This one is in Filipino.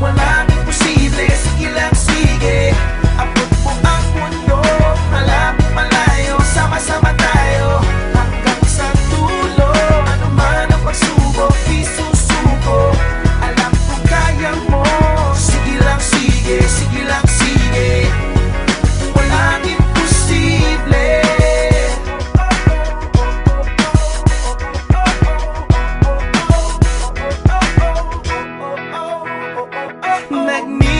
Walang imposible, sige lang sige. Abot mo ang mundo, malapit malayo, sama-sama tayo hanggang sa dulo. Ano man ang pagsubok, di susuko. Alam ko kaya mo, sige lang sige, sige lang sige. Walang imposible. Nagmimula